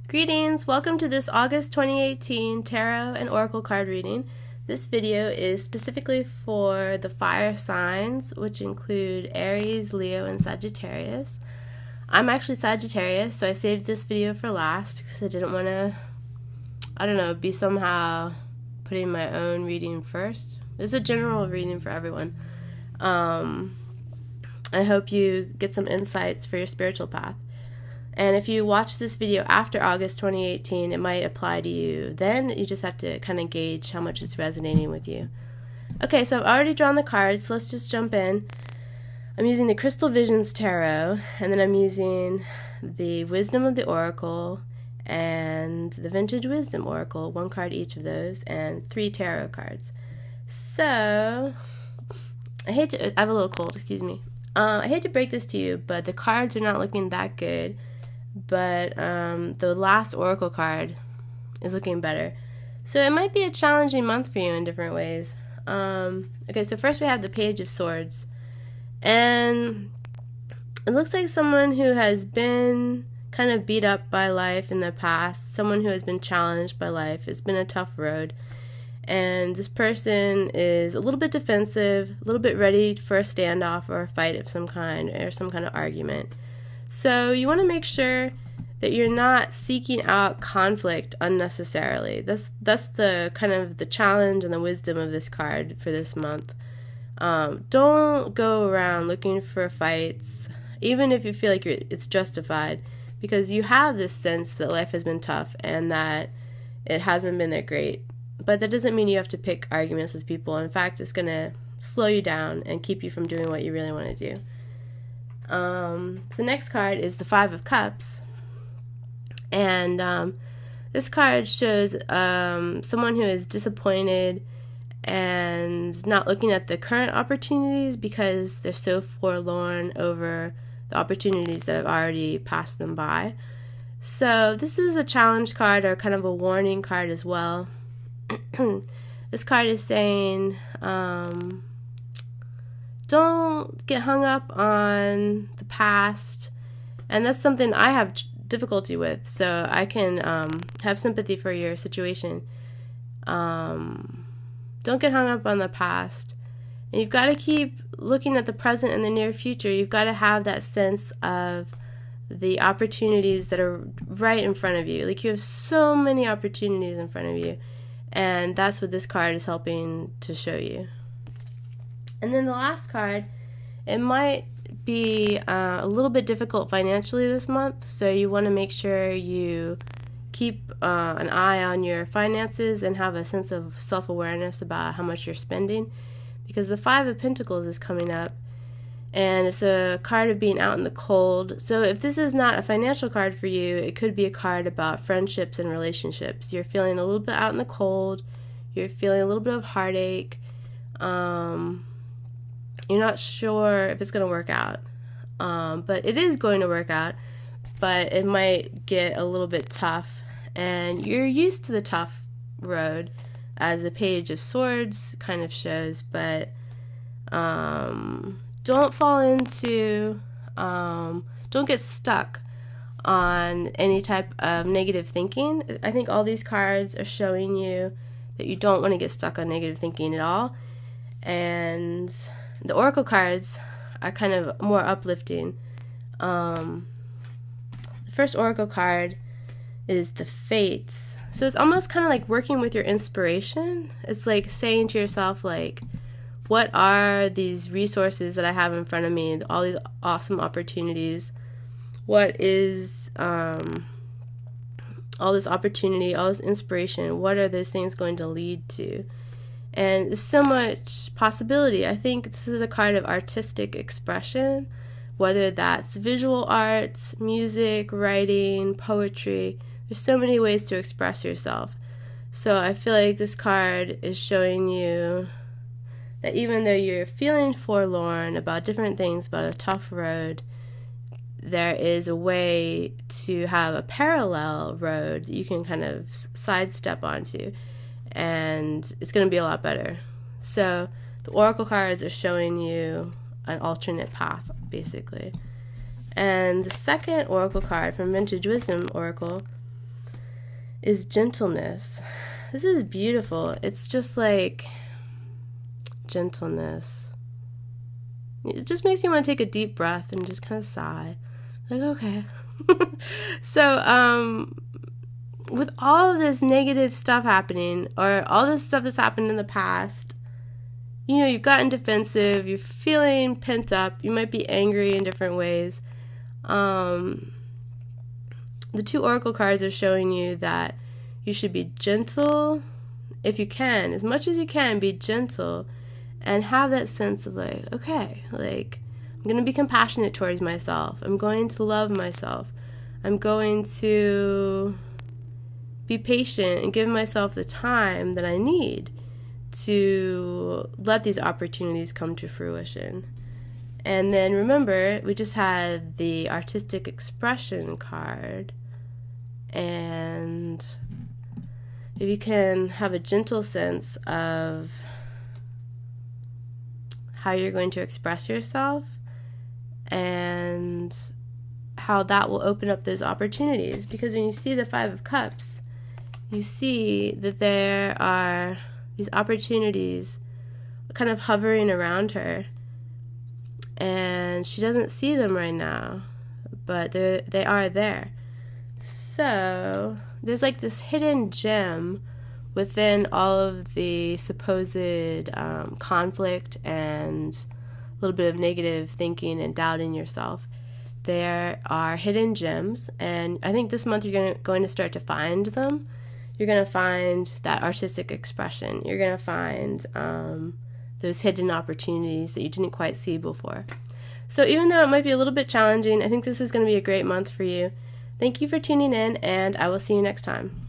Greetings! Welcome to this August 2018 Tarot and Oracle card reading. This video is specifically for the fire signs, which include Aries, Leo, and Sagittarius. I'm actually Sagittarius, so I saved this video for last because I didn't want to, be somehow putting my own reading first. It's a general reading for everyone. I hope you get some insights for your spiritual path. And if you watch this video after August 2018, it might apply to you. Then you just have to kind of gauge how much it's resonating with you. Okay, so I've already drawn the cards, so let's just jump in. I'm using the Crystal Visions Tarot, and then I'm using the Wisdom of the Oracle and the Vintage Wisdom Oracle, one card each of those, and 3 tarot cards. So, I have a little cold, excuse me. I hate to break this to you, but the cards are not looking that good. But the last Oracle card is looking better. So it might be a challenging month for you in different ways. Okay, so first we have the Page of Swords. And it looks like someone who has been kind of beat up by life in the past, someone who has been challenged by life. It's been a tough road. And this person is a little bit defensive, a little bit ready for a standoff or a fight of some kind or some kind of argument. So you want to make sure that you're not seeking out conflict unnecessarily. That's the kind of the challenge and the wisdom of this card for this month. Don't go around looking for fights, even if you feel like it's justified, because you have this sense that life has been tough and that it hasn't been that great. But that doesn't mean you have to pick arguments with people. In fact, it's going to slow you down and keep you from doing what you really want to do. The next card is the Five of Cups, and this card shows someone who is disappointed and not looking at the current opportunities because they're so forlorn over the opportunities that have already passed them by. So this is a challenge card or kind of a warning card as well. This card is saying don't get hung up on the past, and that's something I have difficulty with, so I can have sympathy for your situation. Don't get hung up on the past, and you've got to keep looking at the present and the near future. You've got to have that sense of the opportunities that are right in front of you. Like, you have so many opportunities in front of you, and that's what this card is helping to show you. And then the last card, it might be a little bit difficult financially this month, so you want to make sure you keep an eye on your finances and have a sense of self-awareness about how much you're spending, because the Five of Pentacles is coming up, and it's a card of being out in the cold. So if this is not a financial card for you, it could be a card about friendships and relationships. You're feeling a little bit out in the cold, you're feeling a little bit of heartache, you're not sure if it's going to work out, but it is going to work out, but it might get a little bit tough, and you're used to the tough road, as the Page of Swords kind of shows, but don't fall into, don't get stuck on any type of negative thinking. I think all these cards are showing you that you don't want to get stuck on negative thinking at all, and the Oracle cards are kind of more uplifting. The first Oracle card is the Fates. So it's almost kind of like working with your inspiration. It's like saying to yourself, like, what are these resources that I have in front of me, all these awesome opportunities? What is all this opportunity, all this inspiration? What are those things going to lead to? And there's so much possibility. I think this is a card of artistic expression, whether that's visual arts, music, writing, poetry. There's so many ways to express yourself. So I feel like this card is showing you that even though you're feeling forlorn about different things, about a tough road, there is a way to have a parallel road that you can kind of sidestep onto, and it's going to be a lot better. So the Oracle cards are showing you an alternate path, basically. And the second Oracle card from Vintage Wisdom Oracle is gentleness. This is beautiful. It's just like gentleness. It just makes you want to take a deep breath and just kind of sigh. Like, okay. So, with all of this negative stuff happening, or all this stuff that's happened in the past, you know, you've gotten defensive, you're feeling pent up, you might be angry in different ways. The two oracle cards are showing you that you should be gentle if you can, as much as you can, be gentle and have that sense of like, okay, like, I'm going to be compassionate towards myself. I'm going to love myself. I'm going to be patient and give myself the time that I need to let these opportunities come to fruition. And then remember, we just had the artistic expression card. And if you can have a gentle sense of how you're going to express yourself and how that will open up those opportunities. Because when you see the Five of Cups, you see that there are these opportunities kind of hovering around her. And she doesn't see them right now, but they are there. So there's like this hidden gem within all of the supposed conflict and a little bit of negative thinking and doubting yourself. There are hidden gems, and I think this month you're going to start to find them. You're going to find that artistic expression. You're going to find those hidden opportunities that you didn't quite see before. So even though it might be a little bit challenging, I think this is going to be a great month for you. Thank you for tuning in, and I will see you next time.